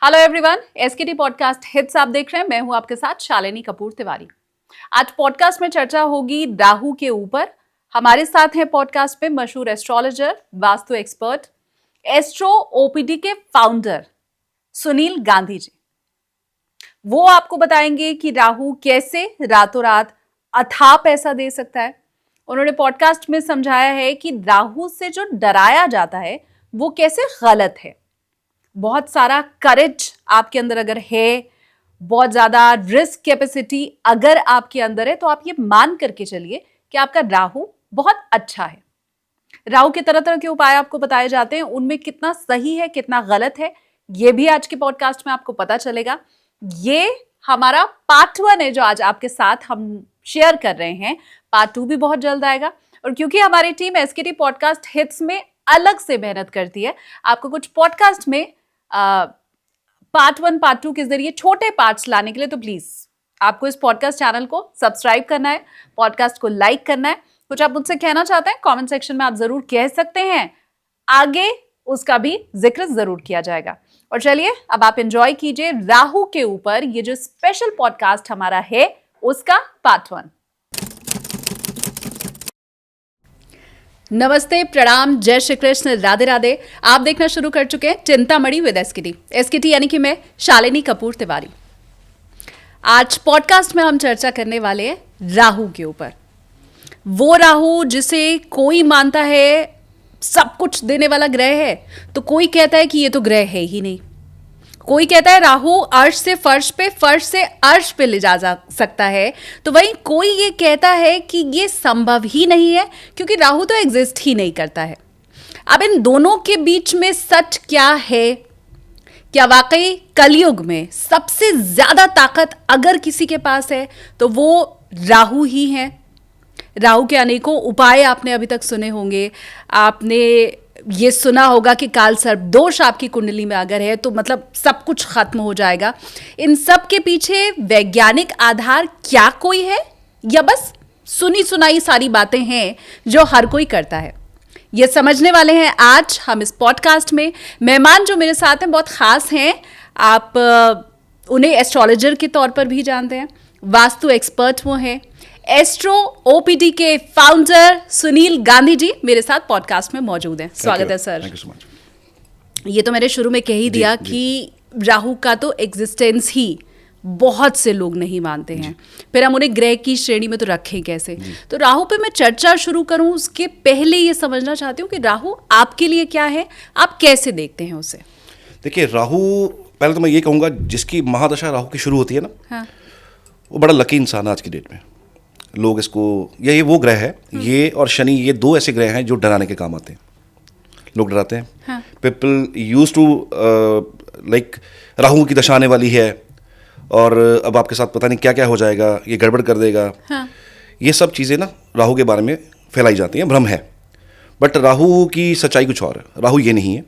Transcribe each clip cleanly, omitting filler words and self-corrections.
Hello everyone, एसकेटी podcast hits आप देख रहे हैं। मैं हूं आपके साथ शालिनी कपूर तिवारी। आज पॉडकास्ट में चर्चा होगी राहु के ऊपर। हमारे साथ हैं पॉडकास्ट में मशहूर astrologer, vastu expert, astro OPD के फाउंडर सुनील गांधी जी। वो आपको बताएंगे कि राहु कैसे रातों रात अथाह पैसा दे सकता है। उन्होंने पॉडकास्ट में समझाया है कि राहु से जो डराया जाता है वो कैसे गलत है। बहुत सारा करेज आपके अंदर अगर है, बहुत ज्यादा रिस्क कैपेसिटी अगर आपके अंदर है, तो आप ये मान करके चलिए कि आपका राहु बहुत अच्छा है। राहु के तरह तरह के उपाय आपको बताए जाते हैं, उनमें कितना सही है कितना गलत है ये भी आज के पॉडकास्ट में आपको पता चलेगा। ये हमारा पार्ट 1 है जो आज आपके साथ हम शेयर कर रहे हैं। पार्ट 2 भी बहुत जल्द आएगा। और क्योंकि हमारी टीम एसकेटी पॉडकास्ट हिट्स में अलग से मेहनत करती है, आपको कुछ पॉडकास्ट में पार्ट 1 पार्ट 2 के जरिए छोटे पार्ट्स लाने के लिए, तो प्लीज आपको इस पॉडकास्ट चैनल को सब्सक्राइब करना है, पॉडकास्ट को लाइक करना है। कुछ आप मुझसे कहना चाहते हैं कमेंट सेक्शन में आप जरूर कह सकते हैं, आगे उसका भी जिक्र जरूर किया जाएगा। और चलिए अब आप एंजॉय कीजिए राहु के ऊपर ये जो स्पेशल पॉडकास्ट हमारा है उसका पार्ट 1। नमस्ते, प्रणाम, जय श्री कृष्ण, राधे राधे। आप देखना शुरू कर चुके हैं चिंतामणि विद एसकेटी। एसकेटी यानी कि मैं शालिनी कपूर तिवारी। आज पॉडकास्ट में हम चर्चा करने वाले हैं राहु के ऊपर। वो राहु जिसे कोई मानता है सब कुछ देने वाला ग्रह है, तो कोई कहता है कि ये तो ग्रह है ही नहीं। कोई कहता है राहु अर्श से फर्श पे, फर्श से अर्श पे ले जा सकता है, तो वहीं कोई ये कहता है कि ये संभव ही नहीं है क्योंकि राहु तो एग्जिस्ट ही नहीं करता है। अब इन दोनों के बीच में सच क्या है? क्या वाकई कलयुग में सबसे ज्यादा ताकत अगर किसी के पास है तो वो राहु ही है? राहु के अनेकों उपाय आपने अभी तक सुने होंगे। आपने ये सुना होगा कि काल सर्प दोष आपकी कुंडली में अगर है तो मतलब सब कुछ खत्म हो जाएगा। इन सब के पीछे वैज्ञानिक आधार क्या कोई है या बस सुनी सुनाई सारी बातें हैं जो हर कोई करता है? ये समझने वाले हैं आज हम इस पॉडकास्ट में। मेहमान जो मेरे साथ हैं बहुत खास हैं। आप उन्हें एस्ट्रोलॉजर के तौर पर भी जानते हैं, वास्तु एक्सपर्ट वो हैं। एस्ट्रो ओपीडी के फाउंडर सुनील गांधी जी मेरे साथ पॉडकास्ट में मौजूद हैं। स्वागत है sir. Thank you so much. ये तो मैंने शुरू में कह ही दिया कि राहु का तो एग्जिस्टेंस ही बहुत से लोग नहीं मानते हैं, फिर हम उन्हें ग्रह की श्रेणी में तो रखें कैसे? तो राहु पे मैं चर्चा शुरू करूं उसके पहले ये समझना चाहती हूँ कि राहु आपके लिए क्या है, आप कैसे देखते हैं उसे? देखिए, राहु, पहले तो मैं ये कहूँगा जिसकी महादशा राहु की शुरू होती है ना, हाँ। वो बड़ा लकी इंसान है आज की डेट में। लोग इसको, ये वो ग्रह है, ये और शनि, ये दो ऐसे ग्रह हैं जो डराने के काम आते हैं। लोग डराते हैं। People use to like Rahu की दशा आने वाली है और अब आपके साथ पता नहीं क्या क्या हो जाएगा, ये गड़बड़ कर देगा। ये सब चीज़ें ना राहु के बारे में फैलाई जाती हैं, भ्रम है। बट राहु की सच्चाई कुछ और है। राहु ये नहीं है।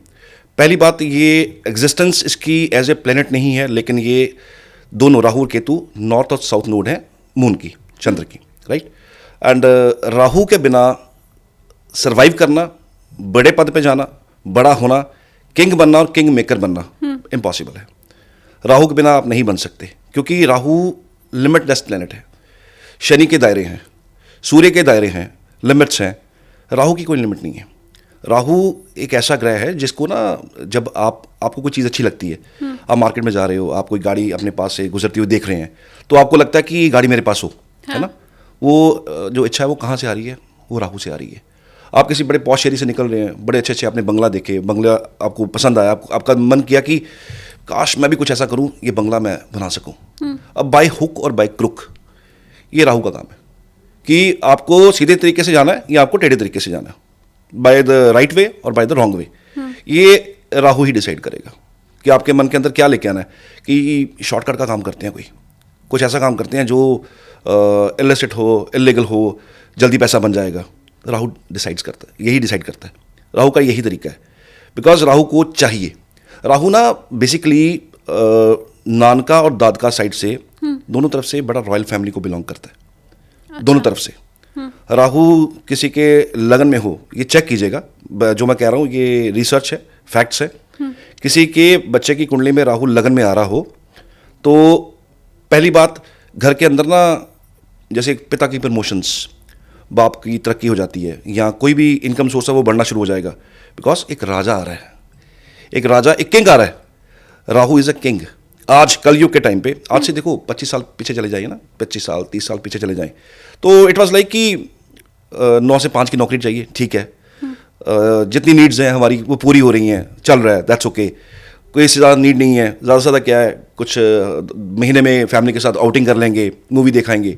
पहली बात, ये एग्जिस्टेंस इसकी एज ए प्लेनेट नहीं है, लेकिन ये दोनों राहु और केतु नॉर्थ और साउथ नोड हैं मून की, चंद्र की, राइट। एंड राहु के बिना सरवाइव करना, बड़े पद पे जाना, बड़ा होना, किंग बनना और किंग मेकर बनना इम्पॉसिबल है। राहु के बिना आप नहीं बन सकते क्योंकि राहु लिमिटलेस प्लेनेट है। शनि के दायरे हैं, सूर्य के दायरे हैं, लिमिट्स हैं। राहु की कोई लिमिट नहीं है। राहु एक ऐसा ग्रह है जिसको ना, जब आपको कोई चीज़ अच्छी लगती है, आप मार्केट में जा रहे हो, आप कोई गाड़ी अपने पास से गुजरती हुई देख रहे हैं, तो आपको लगता है कि ये गाड़ी मेरे पास हो, है ना। वो जो इच्छा है वो कहाँ से आ रही है? वो राहु से आ रही है। आप किसी बड़े पॉश एरिया से निकल रहे हैं, बड़े अच्छे अच्छे आपने बंगला देखे, बंगला आपको पसंद आया, आपका मन किया कि काश मैं भी कुछ ऐसा करूं, ये बंगला मैं बना सकूं। अब बाय हुक और बाय क्रुक ये राहु का काम है कि आपको सीधे तरीके से जाना है या आपको टेढ़े तरीके से जाना है, बाय द राइट वे और बाय द रॉन्ग वे। ये राहु ही डिसाइड करेगा कि आपके मन के अंदर क्या लेके आना है। कि शॉर्टकट का काम करते हैं, कुछ ऐसा काम करते हैं जो इलिसिट हो, इलीगल हो, जल्दी पैसा बन जाएगा। राहु डिसाइड्स करता है, यही डिसाइड करता है। राहु का यही तरीका है, बिकॉज राहु को चाहिए। राहु ना बेसिकली नानका और दादका साइड से दोनों तरफ से बड़ा रॉयल फैमिली को बिलोंग करता है। अच्छा। दोनों तरफ से। राहु किसी के लगन में हो, ये चेक कीजिएगा, जो मैं कह रहा हूँ ये रिसर्च है, फैक्ट्स है, किसी के बच्चे की कुंडली में राहु लगन में आ रहा हो तो पहली बात, घर के अंदर ना जैसे पिता की प्रमोशंस, बाप की तरक्की हो जाती है, या कोई भी इनकम सोर्स है वो बढ़ना शुरू हो जाएगा, बिकॉज एक राजा आ रहा है, एक किंग आ रहा है। Rahu is a king. आज कलयुग के टाइम पे, आज से देखो 25 साल पीछे चले जाइए ना, 25 साल 30 साल पीछे चले जाएं, तो इट वाज लाइक कि 9 से 5 की नौकरी चाहिए, ठीक है, जितनी नीड्स हैं हमारी वो पूरी हो रही हैं, चल रहा है, दैट्स ओके, कोई इससे ज़्यादा नीड नहीं है, ज़्यादा से ज़्यादा क्या है, कुछ महीने में फैमिली के साथ आउटिंग कर लेंगे, मूवी दिखाएंगे,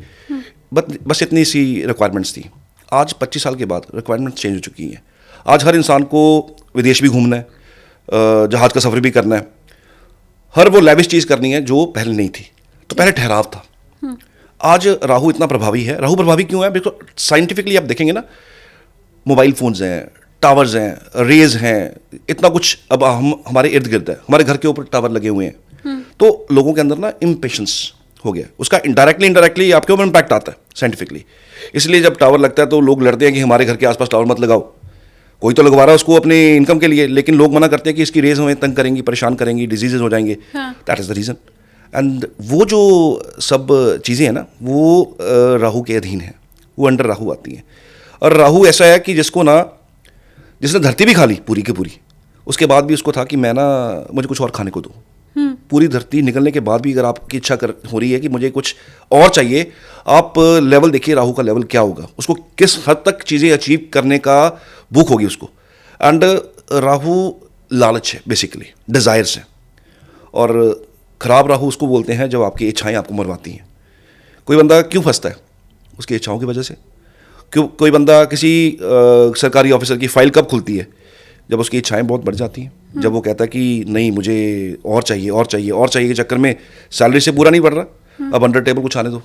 बस इतनी सी रिक्वायरमेंट्स थी। आज 25 साल के बाद रिक्वायरमेंट्स चेंज हो चुकी हैं। आज हर इंसान को विदेश भी घूमना है, जहाज़ का सफ़र भी करना है, हर वो लैविश चीज़ करनी है जो पहले नहीं थी। तो पहले ठहराव था। आज राहु इतना प्रभावी है। राहु प्रभावी क्यों है? बिकॉज साइंटिफिकली आप देखेंगे ना, मोबाइल फ़ोन्स हैं, टावर्स हैं, रेज हैं, इतना कुछ अब हमारे इर्द गिर्द है, हमारे घर के ऊपर टावर लगे हुए हैं। तो लोगों के अंदर ना इम्पेशंस हो गया, उसका इनडायरेक्टली आपके ऊपर इम्पैक्ट आता है साइंटिफिकली। इसलिए जब टावर लगता है तो लोग लड़ते हैं कि हमारे घर के आसपास टावर मत लगाओ। कोई तो लगवा रहा है उसको अपनी इनकम के लिए, लेकिन लोग मना करते हैं कि इसकी रेज हमें तंग करेंगी, परेशान करेंगी, डिजीजेज हो जाएंगे। That is the reason. And वो जो सब चीज़ें हैं ना, वो राहु के अधीन है, वो अंडर राहु आती हैं। और राहु ऐसा है कि जिसने धरती भी खा ली पूरी की पूरी, उसके बाद भी उसको था कि मैं ना, मुझे कुछ और खाने को दो। पूरी धरती निकलने के बाद भी अगर आपकी इच्छा हो रही है कि मुझे कुछ और चाहिए, आप लेवल देखिए राहु का लेवल क्या होगा, उसको किस हद तक चीज़ें अचीव करने का भूख होगी उसको। एंड राहु लालच है, बेसिकली डिज़ायर्स है। और खराब राहु उसको बोलते हैं जब आपकी इच्छाएं आपको मरवाती हैं। कोई बंदा क्यों फंसता है? उसकी इच्छाओं की वजह से। क्यों कोई बंदा किसी सरकारी ऑफिसर की फाइल कब खुलती है? जब उसकी इच्छाएं बहुत बढ़ जाती हैं, जब वो कहता है कि नहीं मुझे और चाहिए और चाहिए और चाहिए के चक्कर में सैलरी से पूरा नहीं बढ़ रहा, अब अंडर टेबल कुछ आने दो।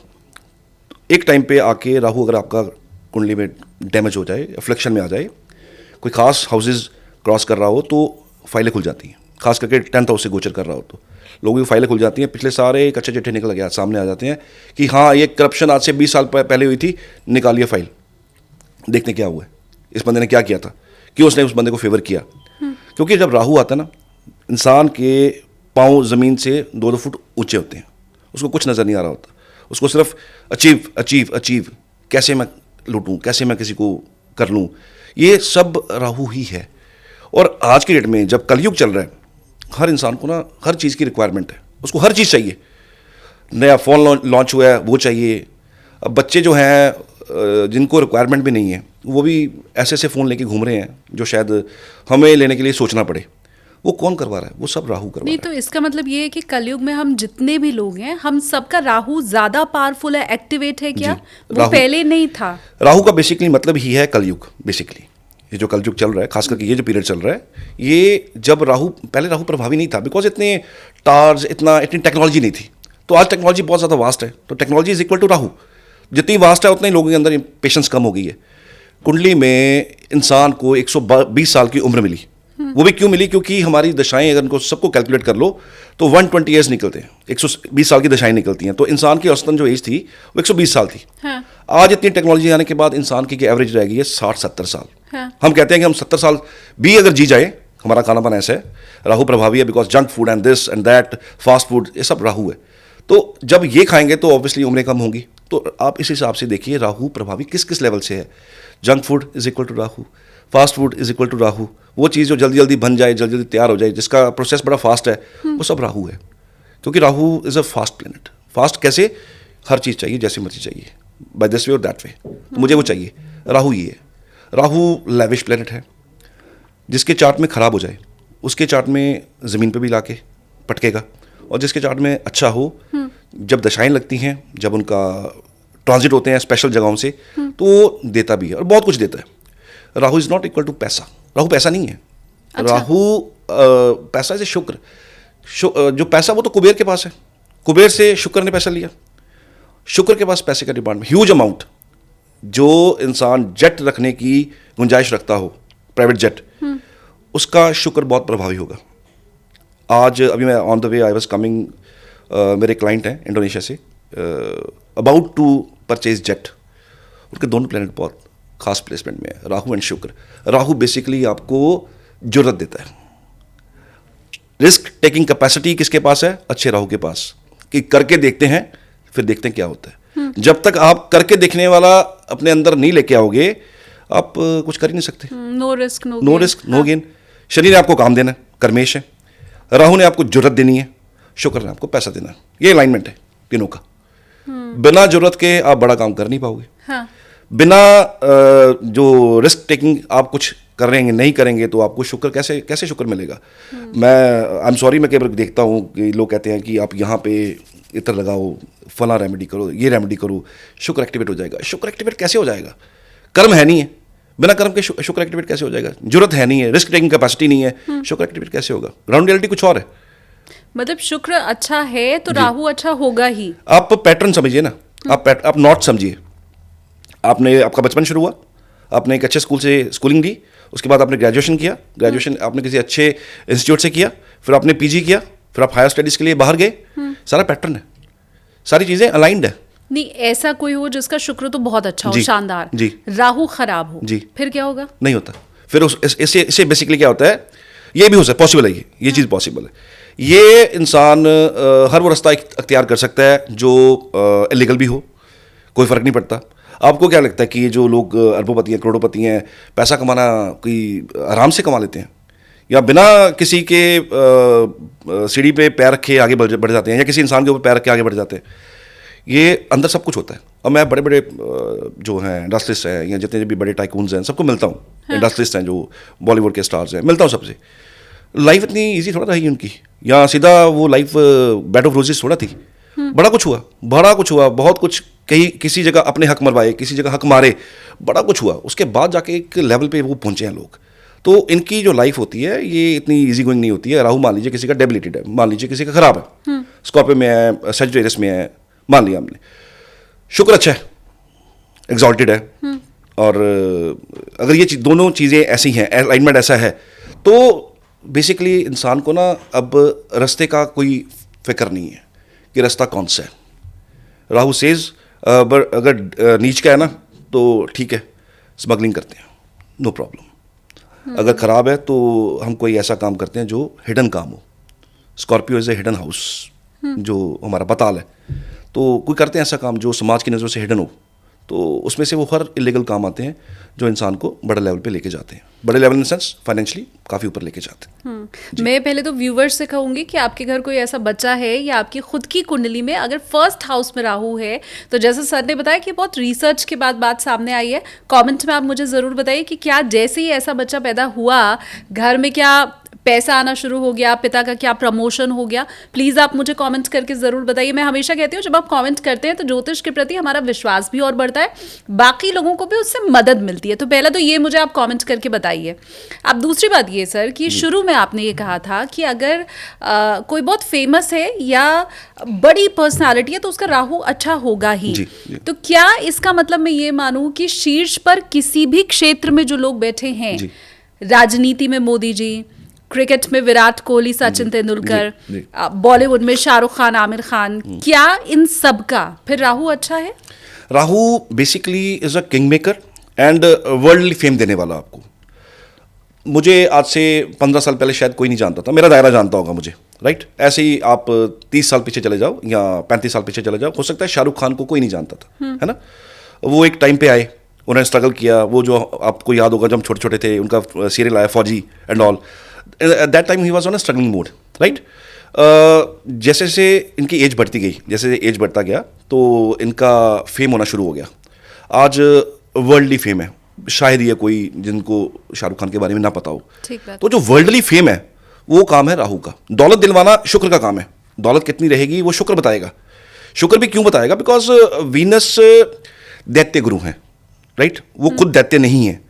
एक टाइम पे आके राहु अगर आपका कुंडली में डैमेज हो जाए, अफ्लिक्शन में आ जाए, कोई खास हाउसेज क्रॉस कर रहा हो तो फाइलें खुल जाती हैं। खास करके 10th हाउस से गोचर कर रहा हो तो लोगों की फाइलें खुल जाती हैं। पिछले सारे कच्चे चिट्ठे निकल गया सामने आ जाते हैं कि हाँ ये करप्शन आज से 20 साल पहले हुई थी, निकालिए फाइल, देखने क्या हुआ है, इस बंदे ने क्या किया था, क्यों उसने उस बंदे को फेवर किया। क्योंकि जब राहु आता है ना, इंसान के पाँव ज़मीन से 2-2 फुट ऊंचे होते हैं, उसको कुछ नज़र नहीं आ रहा होता, उसको सिर्फ अचीव अचीव अचीव, कैसे मैं लूटूं, कैसे मैं किसी को कर लूं, ये सब राहु ही है। और आज की डेट में जब कलयुग चल रहा है, हर इंसान को ना हर चीज़ की रिक्वायरमेंट है, उसको हर चीज़ चाहिए। नया फ़ोन लॉन्च हुआ है वो चाहिए। अब बच्चे जो हैं जिनको रिक्वायरमेंट भी नहीं है, वो भी ऐसे ऐसे फ़ोन लेके घूम रहे हैं जो शायद हमें लेने के लिए सोचना पड़े। वो कौन करवा रहा है? वो सब राहु करवा रहा है। नहीं, तो इसका मतलब ये है कि कलयुग में हम जितने भी लोग हैं, हम सबका राहु ज्यादा पावरफुल है, एक्टिवेट है क्या? वो पहले नहीं था। राहु का बेसिकली मतलब ही है कलयुग। बेसिकली ये जो कलयुग चल रहा है, खास करके ये जो पीरियड चल रहा है, ये जब पहले राहु प्रभावी नहीं था, बिकॉज इतने टार्स, इतनी टेक्नोलॉजी नहीं थी। तो आज टेक्नोलॉजी बहुत ज़्यादा वास्ट है, तो technology is equal to Rahu. जितनी वास्ट है उतने ही लोगों के अंदर पेशेंस कम हो गई है। कुंडली में इंसान को 120 साल की उम्र मिली। वो भी क्यों मिली? क्योंकि हमारी दशाएं अगर उनको सबको कैलकुलेट कर लो तो 120 ईयर्स निकलते हैं, 120 साल की दशाएं निकलती हैं। तो इंसान की औसतन जो एज थी वो 120 साल थी। हाँ। आज इतनी टेक्नोलॉजी आने के बाद इंसान की एवरेज रह गई है 60-70 साल। हाँ। हम कहते हैं कि हम 70 साल भी अगर जी जाए, हमारा खाना पाना ऐसा है, राहु प्रभावी है, because junk food and this and that, fast food, ये सब राहु है। तो जब ये खाएंगे तो ऑब्वियसली उम्रें कम होंगी। तो आप इस हिसाब से देखिए राहु प्रभावी किस किस लेवल से है। Junk food is equal to Rahu, fast food is equal to Rahu. वो चीज़ जो जल्दी जल्दी बन जाए, जल्दी जल्दी तैयार हो जाए, जिसका प्रोसेस बड़ा फास्ट है, वो सब राहु है। क्योंकि Rahu is a fast planet. Fast कैसे? हर चीज़ चाहिए जैसे मर्जी चाहिए, बाय दिस वे और दैट वे, तो मुझे वो चाहिए। राहु ये है। राहु लैविश प्लेनेट है। जिसके चार्ट में ख़राब हो जाए उसके चार्ट में ज़मीन पे भी लाके पटकेगा, और जिसके चार्ट में अच्छा हो, जब दशाएं लगती हैं, जब उनका ट्रांजिट होते हैं स्पेशल जगहों से, तो वो देता भी है और बहुत कुछ देता है। Rahu is not equal to paisa. Rahu पैसा नहीं है। अच्छा। राहु पैसा इज शुक्र। जो पैसा वो तो कुबेर के पास है, कुबेर से शुक्र ने पैसा लिया। शुक्र के पास पैसे का डिमांड में ह्यूज अमाउंट। जो इंसान जेट रखने की गुंजाइश रखता हो, प्राइवेट जेट, उसका शुक्र बहुत प्रभावी होगा। आज अभी मैं on the way I was coming, मेरे क्लाइंट हैं इंडोनेशिया से, अबाउट टू परचेज जेट। उनके दोनों प्लेनेट बहुत खास प्लेसमेंट में है, राहु एंड शुक्र। राहु बेसिकली आपको जुर्रत देता है, रिस्क टेकिंग कैपेसिटी किसके पास है? अच्छे राहु के पास, कि करके देखते हैं फिर देखते हैं क्या होता है। जब तक आप करके देखने वाला अपने अंदर नहीं लेके आओगे, आप कुछ कर ही नहीं सकते। No risk no gain. Shani ने आपको काम देना है, कर्मेश है। राहु ने आपको जरूरत देनी है, शुक्र ने आपको पैसा देना है। ये अलाइनमेंट है तीनों का। बिना जरूरत के आप बड़ा काम कर नहीं पाओगे। हाँ। बिना जो रिस्क टेकिंग आप कुछ कर रहे हैं नहीं करेंगे तो आपको शुक्र कैसे शुक्र मिलेगा? मैं आई एम सॉरी, मैं कई बार देखता हूँ कि लोग कहते हैं कि आप यहाँ पे इत्र लगाओ, फला रेमेडी करो, ये रेमेडी करो, शुक्र एक्टिवेट हो जाएगा। शुक्र एक्टिवेट कैसे हो जाएगा? कर्म है नहीं है, बिना कर्म के शुक्र एक्टिवेट कैसे हो जाएगा? जरूरत है नहीं है, रिस्क टेकिंग कैपेसिटी नहीं है, शुक्र एक्टिवेट कैसे होगा? ग्राउंड रियलिटी कुछ और है। मतलब शुक्र अच्छा है तो राहु अच्छा होगा ही। आप पैटर्न समझिए ना, आप नॉट समझिए। आपका बचपन शुरू हुआ, आपने एक अच्छे स्कूल से स्कूलिंग ली, उसके बाद आपने ग्रेजुएशन किया, ग्रेजुएशन आपने किसी अच्छे इंस्टीट्यूट से किया, फिर आपने पीजी किया, फिर आप हायर स्टडीज के लिए बाहर गए। सारा पैटर्न है, सारी चीजें अलाइंड है। नहीं, ऐसा कोई हो जिसका शुक्र तो बहुत अच्छा हो, शानदार, जी, राहु खराब हो, जी, फिर क्या होगा? नहीं होता। फिर इससे बेसिकली क्या होता है, ये भी हो सकता है, पॉसिबल है, ये चीज़ पॉसिबल है। ये इंसान हर वो रास्ता अख्तियार कर सकता है जो इलीगल भी हो, कोई फ़र्क नहीं पड़ता। आपको क्या लगता है कि ये जो लोग अरबोपति हैं, करोड़ोपति हैं, पैसा कमाना कोई आराम से कमा लेते हैं, या बिना किसी के सीढ़ी पे पैर रखे आगे बढ़ जाते हैं, या किसी इंसान के ऊपर पैर रख के आगे बढ़ जाते हैं? ये अंदर सब कुछ होता है। और मैं बड़े बड़े जो हैं इंडस्ट्रिस्ट हैं, या जितने भी बड़े टाइकून्स हैं, सबको मिलता हूँ। इंडस्ट्रिस्ट हैं जो बॉलीवुड के स्टार्स हैं, मिलता हूँ सबसे। लाइफ इतनी इजी थोड़ा रही उनकी, या सीधा वो लाइफ बेड ऑफ रोजेस थोड़ा थी। बड़ा कुछ हुआ, बहुत कुछ। कहीं किसी जगह अपने हक मरवाए, किसी जगह हक मारे, बड़ा कुछ हुआ। उसके बाद जाके एक लेवल पे वो पहुंचे हैं लोग। तो इनकी जो लाइफ होती है ये इतनी इजी गोइंग नहीं होती है। राहु मान लीजिए किसी का डेबिलिटेड है, मान लीजिए किसी का खराब है, स्कॉर्पियो में है, सजिटेरियस में है, मान लिया हमने। शुक्र अच्छा है, एग्जॉल्टेड है, और अगर ये दोनों चीज़ें ऐसी हैं, अलाइनमेंट ऐसा है, तो बेसिकली इंसान को ना अब रास्ते का कोई फिक्र नहीं है कि रास्ता कौन सा है। राहु सेज अगर नीच का है ना तो ठीक है, स्मगलिंग करते हैं, नो प्रॉब्लम। अगर ख़राब है तो हम कोई ऐसा काम करते हैं जो हिडन काम हो। Scorpio is a hidden house, जो हमारा बताल है। तो कोई करते हैं ऐसा काम जो समाज की नज़रों से हिडन हो, तो उसमें से वो हर इलीगल काम आते हैं जो इंसान को बड़े लेवल पे लेके जाते हैं। बड़े लेवल इन सेंस फाइनेंशियली काफ़ी ऊपर लेके जाते हैं। मैं पहले तो व्यूवर्स से कहूँगी कि आपके घर कोई ऐसा बच्चा है या आपकी खुद की कुंडली में अगर फर्स्ट हाउस में राहु है, तो जैसे सर ने बताया कि बहुत रिसर्च के बाद बात सामने आई है। कमेंट में आप मुझे ज़रूर बताइए कि क्या जैसे ही ऐसा बच्चा पैदा हुआ, घर में क्या पैसा आना शुरू हो गया, पिता का क्या प्रमोशन हो गया? प्लीज़ आप मुझे कमेंट करके ज़रूर बताइए। मैं हमेशा कहती हूँ जब आप कमेंट करते हैं तो ज्योतिष के प्रति हमारा विश्वास भी और बढ़ता है, बाकी लोगों को भी उससे मदद मिलती है। तो पहला तो ये मुझे आप कमेंट करके बताइए। अब दूसरी बात ये सर कि शुरू में आपने ये कहा था कि अगर कोई बहुत फेमस है या बड़ी पर्सनालिटी है तो उसका राहु अच्छा होगा ही। जी। तो क्या इसका मतलब मैं ये मानूँ कि शीर्ष पर किसी भी क्षेत्र में जो लोग बैठे हैं, राजनीति में मोदी जी, क्रिकेट में विराट कोहली, सचिन तेंदुलकर, बॉलीवुड में शाहरुख खान, आमिर खान, क्या इन सब का फिर राहु अच्छा है? Rahu basically is a king maker and worldly fame देने वाला। आपको, मुझे आज से 15 साल पहले शायद कोई नहीं जानता था, मेरा दायरा जानता होगा मुझे, राइट? ऐसे ही आप 30 साल पीछे चले जाओ या 35 साल पीछे चले जाओ, हो सकता है शाहरुख खान को कोई नहीं जानता था, है ना? वो एक टाइम पे आए, उन्होंने स्ट्रगल किया। वो जो आपको याद होगा जब हम छोटे छोटे थे, उनका सीरियल आया फौजी and all. At that time he was on a struggling mode, right? जैसे जैसे इनकी एज बढ़ती गई, जैसे एज बढ़ता गया तो इनका फेम होना शुरू हो गया। आज वर्ल्डली फेम है, शायद ये कोई जिनको शाहरुख खान के बारे में ना पता हो। तो जो वर्ल्डली फेम है वो काम है राहु का। दौलत दिलवाना शुक्र का काम है। दौलत कितनी रहेगी वो शुक्र बताएगा। शुक्र भी क्यों बताएगा? बिकॉज वीनस दैत्य गुरु हैं, राइट? वो खुद दैत्य नहीं है,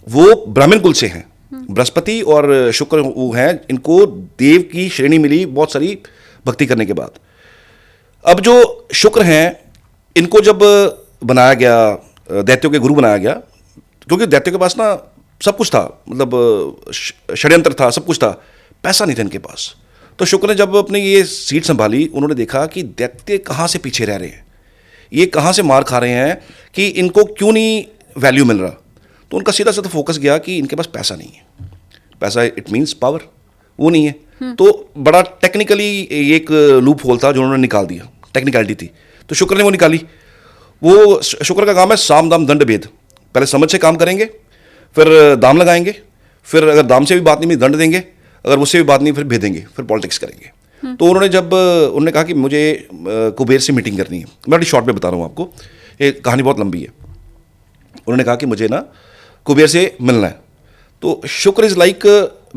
वो ब्राह्मण कुल से हैं। बृहस्पति और शुक्र वो हैं, इनको देव की श्रेणी मिली बहुत सारी भक्ति करने के बाद। अब जो शुक्र हैं, इनको जब बनाया गया, दैत्यों के गुरु बनाया गया, क्योंकि दैत्यों के पास ना सब कुछ था, मतलब षड्यंत्र था, सब कुछ था, पैसा नहीं था इनके पास। तो शुक्र ने जब अपनी ये सीट संभाली, उन्होंने देखा कि दैत्य कहाँ से पीछे रह रहे हैं, ये कहाँ से मार खा रहे हैं, कि इनको क्यों नहीं वैल्यू मिल रहा। तो उनका सीधा सीधा फोकस गया कि इनके पास पैसा नहीं है। पैसा इट मीन्स पावर, वो नहीं है। तो बड़ा टेक्निकली एक लूप होल था जो उन्होंने निकाल दिया, टेक्निकलिटी थी, तो शुक्र ने वो निकाली। वो शुक्र का काम है साम दाम दंड भेद, पहले समझ से काम करेंगे, फिर दाम लगाएंगे, फिर अगर दाम से भी बात नहीं हुई दंड देंगे, अगर उससे भी बात नहीं फिर भेदेंगे, फिर पॉलिटिक्स करेंगे। तो उन्होंने कहा कि मुझे कुबेर से मीटिंग करनी है। मैं बड़ी शॉर्ट में बता रहा हूँ आपको, ये कहानी बहुत लंबी है। उन्होंने कहा कि मुझे ना कुबेर से मिलना है। तो शुक्र इज़ लाइक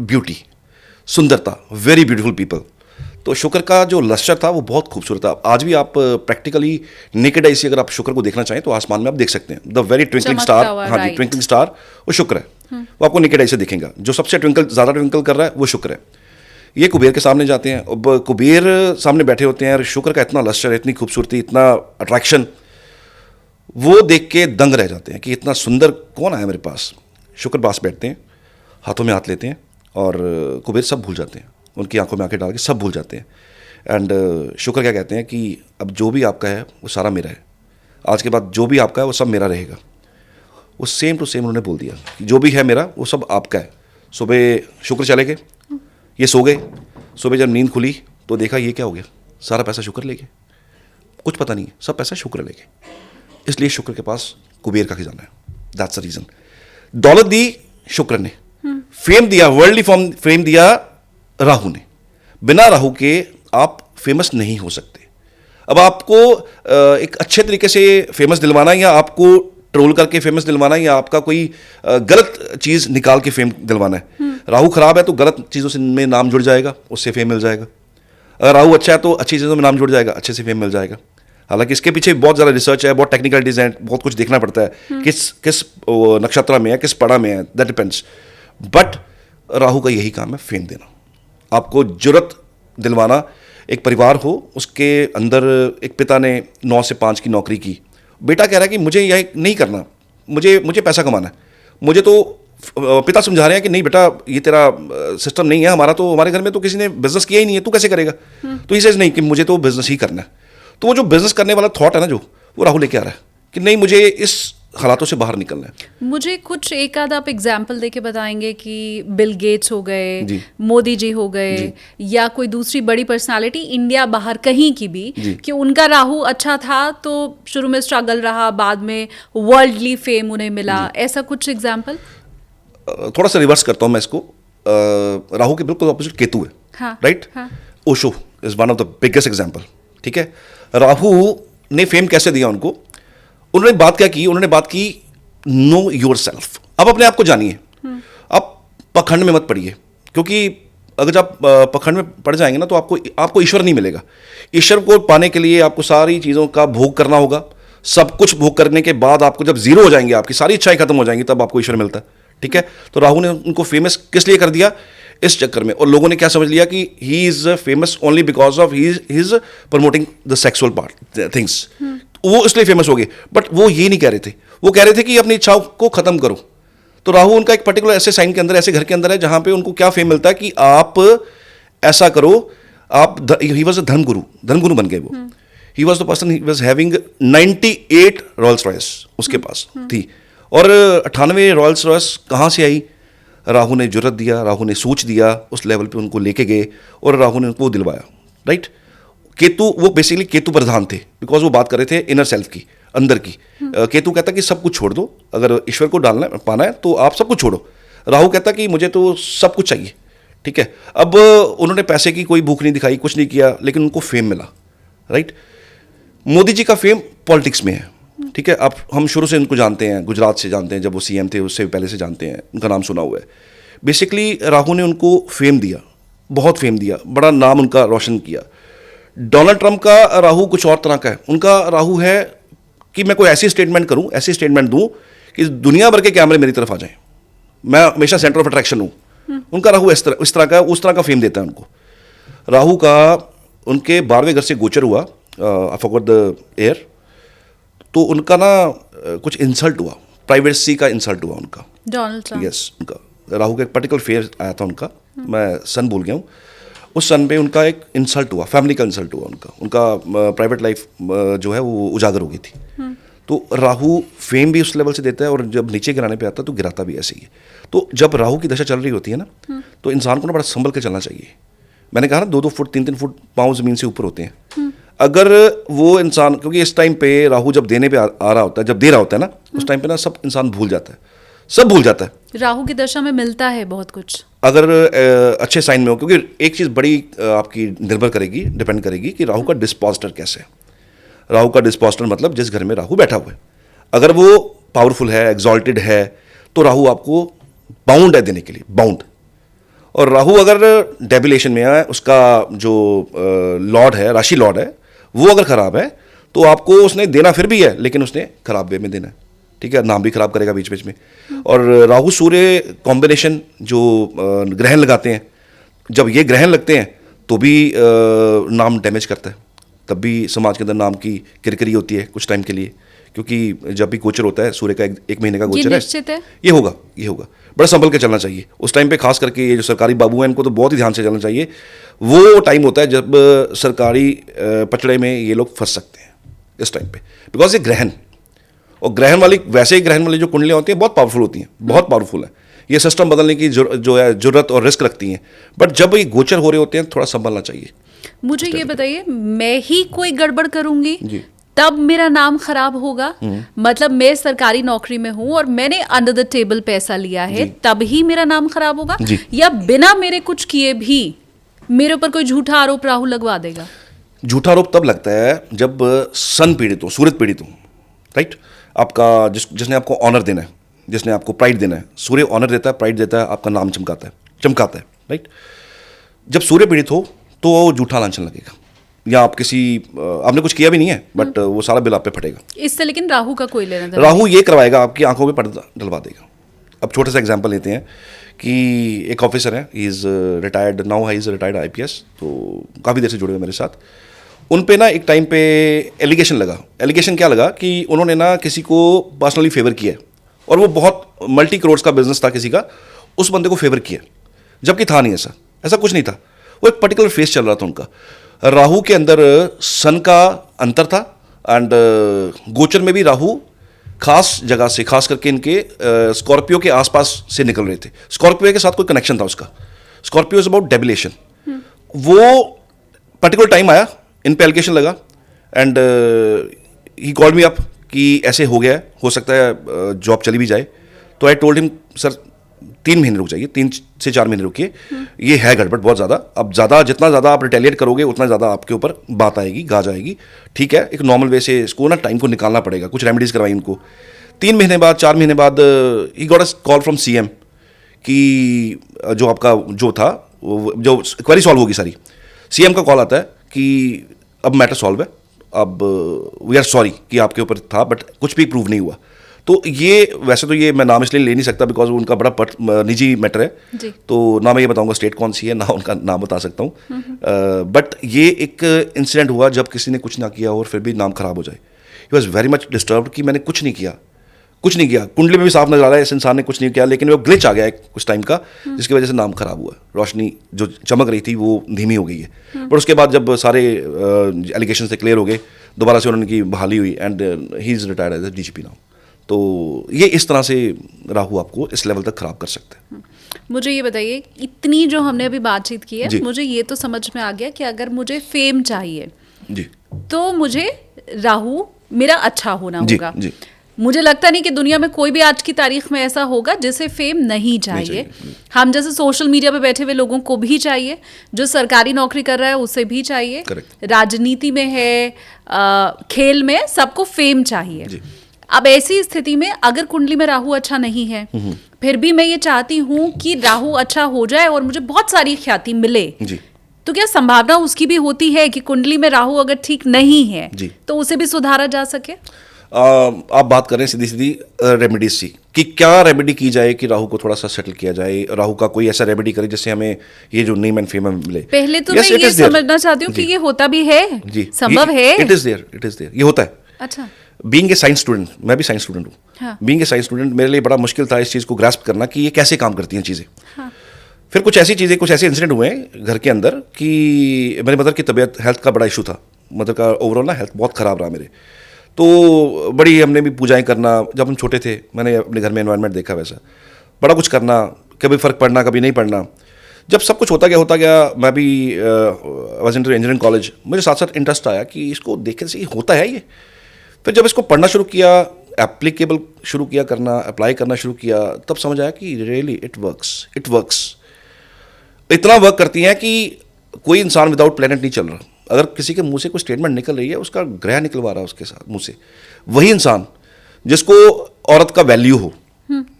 ब्यूटी, सुंदरता, वेरी ब्यूटीफुल पीपल। तो शुक्र का जो लश्कर था वो बहुत खूबसूरत था। आज भी आप प्रैक्टिकली नेकेड आई से अगर आप शुक्र को देखना चाहें तो आसमान में आप देख सकते हैं। द वेरी ट्विंकलिंग स्टार, हाँ जी, ट्विंकलिंग स्टार वो शुक्र है। वो आपको नेकेड आई से दिखेगा। जो सबसे ज़्यादा ट्विंकल कर रहा है वो शुक्र है। ये कुबेर के सामने जाते हैं, अब कुबेर सामने बैठे होते हैं और शुक्र का इतना लश्कर, इतनी खूबसूरती, इतना अट्रैक्शन, वो देख के दंग रह जाते हैं कि इतना सुंदर कौन आया मेरे पास। शुक्र पास बैठते हैं, हाथों में हाथ लेते हैं और कुबेर सब भूल जाते हैं, उनकी आंखों में आंखें डाल के सब भूल जाते हैं। एंड शुक्र क्या कहते हैं कि अब जो भी आपका है वो सारा मेरा है, आज के बाद जो भी आपका है वो सब मेरा रहेगा। वो सेम टू सेम उन्होंने बोल दिया कि जो भी है मेरा वो सब आपका है। सुबह शुक्र चले गए, ये सो गए। सुबह जब नींद खुली तो देखा ये क्या हो गया, सारा पैसा शुक्र ले गए, कुछ पता नहीं है, सब पैसा शुक्र ले गए। इसलिए शुक्र के पास कुबेर का खजाना है, दैट्स द रीजन। दौलत दी शुक्र ने, फेम दिया, वर्ल्डली फेम दिया राहु ने। बिना राहु के आप फेमस नहीं हो सकते। अब आपको एक अच्छे तरीके से फेमस दिलवाना है, या आपको ट्रोल करके फेमस दिलवाना है, या आपका कोई गलत चीज़ निकाल के फेम दिलवाना है। राहु खराब है तो गलत चीज़ों से में नाम जुड़ जाएगा, उससे फेम मिल जाएगा। अगर राहु अच्छा है तो अच्छी चीज़ों में नाम जुड़ जाएगा, अच्छे से फेम मिल जाएगा। हालांकि इसके पीछे बहुत ज़्यादा रिसर्च है, बहुत टेक्निकल डिज़ाइन, बहुत कुछ देखना पड़ता है, किस नक्षत्र में है, किस पड़ा में है, दैट डिपेंड्स। बट राहु का यही काम है, फेम देना, आपको जुर्रत दिलवाना। एक परिवार हो, उसके अंदर एक पिता ने 9 से 5 की नौकरी की, बेटा कह रहा है कि मुझे यह नहीं करना, मुझे पैसा कमाना है। मुझे तो पिता समझा रहे हैं कि नहीं बेटा ये तेरा सिस्टम नहीं है, हमारे घर में तो किसी ने बिजनेस किया ही नहीं है, तू कैसे करेगा। तो ही सेज नहीं कि मुझे तो बिजनेस ही करना है। तो वो जो बिजनेस करने वाला थॉट है ना, जो वो राहु लेके आ रहा है कि नहीं मुझे इस हालातों से बाहर निकलना है। मुझे कुछ एक आध आप एग्जाम्पल देके बताएंगे कि बिल गेट्स हो गए, मोदी जी हो गए, या कोई दूसरी बड़ी पर्सनालिटी इंडिया बाहर कहीं की भी, कि उनका राहु अच्छा था तो शुरू में स्ट्रगल रहा, बाद में वर्ल्डली फेम उन्हें मिला, ऐसा कुछ एग्जाम्पल? थोड़ा सा रिवर्स करता हूँ मैं इसको। राहु के बिल्कुल ऑपोजिट केतु है, हाँ, राइट? हाँ. Osho is one of the biggest example. ठीक है, राहु ने फेम कैसे दिया उनको? उन्होंने बात क्या की? उन्होंने बात की नो योर सेल्फ। अब अपने आप को जानिए, आप पखंड में मत पड़िए, क्योंकि अगर आप पखंड में पड़ जाएंगे ना तो आपको ईश्वर नहीं मिलेगा। ईश्वर को पाने के लिए आपको सारी चीज़ों का भोग करना होगा। सब कुछ भोग करने के बाद आपको जब जीरो हो जाएंगे, आपकी सारी इच्छाएं खत्म हो जाएंगी, तब आपको ईश्वर मिलता है। ठीक है, तो राहु ने उनको फेमस किस लिए कर दिया? इस चक्कर में। और लोगों ने क्या समझ लिया कि he is famous only because of he is promoting the sexual part things, वो इसलिए फेमस हो गए। बट वो ये नहीं कह रहे थे, वो कह रहे थे कि अपनी इच्छाओं को खत्म करो। तो राहु उनका एक पर्टिकुलर ऐसे साइन के अंदर, ऐसे घर के अंदर है जहां पे उनको क्या फेम मिलता है कि आप ऐसा करो। ही वॉज अ धर्मगुरु बन गए वो। He was the person, he was having 98 Royals Royce उसके पास थी, और 98 रॉयल्स रॉयस कहाँ से आई? राहु ने जुर्रत दिया, राहु ने सोच दिया, उस लेवल पे उनको लेके गए और राहु ने उनको दिलवाया, राइट? केतु, वो बेसिकली केतु प्रधान थे, बिकॉज वो बात कर रहे थे इनर सेल्फ की, अंदर की। केतु कहता कि सब कुछ छोड़ दो, अगर ईश्वर को पाना है तो आप सब कुछ छोड़ो। राहु कहता कि मुझे तो सब कुछ चाहिए। ठीक है, अब उन्होंने पैसे की कोई भूख नहीं दिखाई, कुछ नहीं किया, लेकिन उनको फेम मिला, राइट? मोदी जी का फेम पॉलिटिक्स में है। ठीक है, आप हम शुरू से उनको जानते हैं, गुजरात से जानते हैं, जब वो सीएम थे उससे पहले से जानते हैं, उनका नाम सुना हुआ है। बेसिकली राहु ने उनको फेम दिया, बहुत फेम दिया, बड़ा नाम उनका रोशन किया। डोनाल्ड ट्रंप का राहु कुछ और तरह का है। उनका राहु है कि मैं कोई ऐसी स्टेटमेंट करूं, ऐसी स्टेटमेंट दूं कि दुनिया भर के कैमरे मेरी तरफ आ जाएं, मैं हमेशा सेंटर ऑफ अट्रैक्शन हूं। उनका राहु इस तरह का, उस तरह का फेम देता है उनको। राहु का उनके 12वें घर से गोचर हुआ, आई फॉरगॉट द ईयर, तो उनका ना कुछ इंसल्ट हुआ, प्राइवेसी का इंसल्ट हुआ उनका, डोनाल्ड ट्रंप। यस, उनका राहु का एक पर्टिकुलर फेज आया था उनका, मैं सन भूल गया हूँ। उस सन पे उनका एक इंसल्ट हुआ, फैमिली का इंसल्ट हुआ, उनका प्राइवेट लाइफ जो है वो उजागर हो गई थी। तो राहु फेम भी उस लेवल से देता है, और जब नीचे गिराने पे आता है तो गिराता भी ऐसे ही है। तो जब राहु की दशा चल रही होती है ना, तो इंसान को ना बड़ा संभल के चलना चाहिए, मैंने कहा ना 2-2 फुट 3-3 फुट पाँव ज़मीन से ऊपर होते हैं। अगर वो इंसान, क्योंकि इस टाइम पे राहु जब देने पे आ रहा होता है, जब दे रहा होता है ना, उस टाइम पे ना सब इंसान भूल जाता है, सब भूल जाता है। राहु की दशा में मिलता है बहुत कुछ अगर अच्छे साइन में हो, क्योंकि एक चीज़ बड़ी आपकी निर्भर करेगी, डिपेंड करेगी कि राहु का डिस्पोजिटर कैसे है। राहु का डिस्पोजिटर मतलब जिस घर में राहु बैठा हुआ है, अगर वो पावरफुल है, एग्जॉल्टेड है, तो राहु आपको बाउंड है देने के लिए, बाउंड। और राहु अगर डेबिलेशन में है, उसका जो लॉर्ड है, राशि लॉर्ड है, वो अगर खराब है तो आपको उसने देना फिर भी है, लेकिन उसने खराब वे में देना है, ठीक है, नाम भी खराब करेगा बीच बीच में। और राहु सूर्य कॉम्बिनेशन जो ग्रहण लगाते हैं, जब ये ग्रहण लगते हैं तो भी नाम डैमेज करता है, तब भी समाज के अंदर नाम की किरकिरी होती है कुछ टाइम के लिए, क्योंकि जब भी गोचर होता है सूर्य का एक महीने का गोचर है, ये होगा बड़ा संभल के चलना चाहिए उस टाइम पे। खास करके ये जो सरकारी बाबू हैं, इनको तो बहुत ही ध्यान से चलना चाहिए। वो टाइम होता है जब सरकारी पचड़े में ये लोग फंस सकते हैं इस टाइम पे, बिकॉज ये ग्रहण, और ग्रहण वाली, वैसे ही ग्रहण वाली जो कुंडलियाँ होती हैं बहुत पावरफुल होती हैं, बहुत पावरफुल है, ये सिस्टम बदलने की जो है जरूरत और रिस्क रखती हैं। बट जब ये गोचर हो रहे होते हैं थोड़ा संभलना चाहिए। मुझे ये बताइए, मैं ही कोई गड़बड़ करूंगी जी, तब मेरा नाम खराब होगा? मतलब मैं सरकारी नौकरी में हूँ और मैंने अंडर द टेबल पैसा लिया है, तब ही मेरा नाम खराब होगा? या बिना मेरे कुछ किए भी मेरे ऊपर कोई झूठा आरोप राहु लगवा देगा? झूठा आरोप तब लगता है जब सन पीड़ित हो, सूर्य पीड़ित हो, राइट। आपका जिसने आपको ऑनर देना है, जिसने आपको प्राइड देना है, सूर्य ऑनर देता है, प्राइड देता है, आपका नाम चमकाता है, राइट। जब सूर्य पीड़ित हो तो वो झूठा लांछन लगेगा, या आप आपने कुछ किया भी नहीं है, बट वो सारा बिल आप पे फटेगा इससे। लेकिन राहु का कोई लेना देना? राहु ये करवाएगा, आपकी आंखों में पर्दा डलवा देगा। अब छोटा सा एग्जांपल लेते हैं कि एक ऑफिसर है, he is retired now, he is retired IPS, तो काफ़ी देर से जुड़े हुए मेरे साथ। उन पे ना एक टाइम पे एलिगेशन लगा। एलिगेशन क्या लगा कि उन्होंने ना किसी को पर्सनली फेवर किया, और वो बहुत मल्टी करोड़ का बिजनेस था किसी का, उस बंदे को फेवर किया, जबकि था नहीं ऐसा कुछ नहीं था। वो एक पर्टिकुलर फेस चल रहा था उनका। राहु के अंदर सन का अंतर था, एंड गोचर में भी राहु खास जगह से, खास करके इनके स्कॉर्पियो के आसपास से निकल रहे थे। स्कॉर्पियो के साथ कोई कनेक्शन था उसका। Scorpio is about debilitation. वो पर्टिकुलर टाइम आया, इन पे एलिगेशन लगा, and he called me up कि ऐसे हो गया है, हो सकता है जॉब चली भी जाए। तो आई टोल्ड हिम, सर 3 महीने रुक जाइए, 3 से 4 महीने रुकिए, ये है गड़बड़ बहुत ज़्यादा। अब जितना ज़्यादा आप रिटेलिएट करोगे उतना ज़्यादा आपके ऊपर बात आएगी, गाज आएगी, ठीक है। एक नॉर्मल वे से इसको ना टाइम को निकालना पड़ेगा, कुछ रेमेडीज़ करवाई उनको। 3 महीने बाद, 4 महीने बाद he got a call from CM कि जो आपका जो था, जो क्वेरी सॉल्व होगी सारी। CM का कॉल आता है कि अब मैटर सॉल्व है, अब वी आर सॉरी कि आपके ऊपर था, बट कुछ भी प्रूव नहीं हुआ। तो ये, वैसे तो ये मैं नाम इसलिए ले नहीं सकता बिकॉज उनका बड़ा निजी मैटर है, तो ना मैं ये बताऊंगा स्टेट कौन सी है, ना उनका नाम बता सकता हूँ। बट ये एक इंसिडेंट हुआ जब किसी ने कुछ ना किया और फिर भी नाम खराब हो जाए। He was very much disturbed कि मैंने कुछ नहीं किया, कुंडली में भी साफ नजर आ रहा है इस इंसान ने कुछ नहीं किया, लेकिन वो ग्लिच आ गया है कुछ टाइम का, जिसकी वजह से नाम खराब हुआ। रोशनी जो चमक रही थी वो धीमी हो गई है। बट उसके बाद जब सारे एलिगेशन से क्लियर हो गए, दोबारा से उनकी बहाली हुई, and he is retired as DGP now. तो ये इस तरह से राहु आपको इस लेवल तक खराब कर सकते हैं। मुझे ये बताइए, इतनी जो हमने अभी बातचीत की है, मुझे ये तो समझ में आ गया कि अगर मुझे फेम चाहिए जी, तो मुझे राहु मेरा अच्छा होना होगा। जी। मुझे लगता नहीं कि दुनिया में कोई भी आज की तारीख में ऐसा होगा जिसे फेम नहीं चाहिए। हम जैसे सोशल मीडिया पे बैठे हुए लोगों को भी चाहिए, जो सरकारी नौकरी कर रहा है उसे भी चाहिए, राजनीति में है, खेल में, सबको फेम चाहिए। अब ऐसी स्थिति में अगर कुंडली में राहु अच्छा नहीं है, फिर भी मैं ये चाहती हूँ कि राहु अच्छा हो जाए और मुझे बहुत सारी ख्याति मिले, तो क्या संभावना उसकी भी होती है कि कुंडली में राहु अगर ठीक नहीं है तो उसे भी सुधारा जा सके? आप बात करें सीधी रेमेडीज सी कि क्या रेमेडी की जाए कि राहु को थोड़ा सा सेटल किया जाए, राहु का कोई ऐसा रेमेडी करे जिससे हमें ये जो नेम एंड फेम मिले। पहले तो मैं ये समझना चाहती हूँ कि ये होता भी है, संभव है। इट इज देयर, ये होता है। अच्छा, बीइंग ए साइंस स्टूडेंट, मैं भी साइंस स्टूडेंट हूँ, बीइंग ए साइंस स्टूडेंट मेरे लिए बड़ा मुश्किल था इस चीज़ को ग्रास्प करना कि ये कैसे काम करती हैं चीज़ें। फिर कुछ ऐसे इंसिडेंट हुए घर के अंदर कि मेरे मदर की तबीयत, हेल्थ का बड़ा इशू था, मदर का ओवरऑल ना हेल्थ बहुत ख़राब रहा मेरे। तो बड़ी हमने भी पूजाएं करना, जब हम छोटे थे मैंने अपने घर में एनवायरनमेंट देखा वैसा, बड़ा कुछ करना, कभी फ़र्क पड़ना कभी नहीं पड़ना। जब सब कुछ होता गया मैं भी वॉज इंटर इंजीनियरिंग कॉलेज, मुझे साथ साथ इंटरेस्ट आया कि इसको देखने से होता है ये। फिर जब इसको पढ़ना शुरू किया, एप्लीकेबल शुरू किया करना, अप्लाई करना शुरू किया, तब समझ आया कि रियली इट वर्क्स। इतना वर्क करती हैं कि कोई इंसान विदाउट प्लेनेट नहीं चल रहा। अगर किसी के मुंह से कोई स्टेटमेंट निकल रही है, उसका ग्रह निकलवा रहा है उसके साथ मुंह से, वही इंसान जिसको औरत का वैल्यू हो,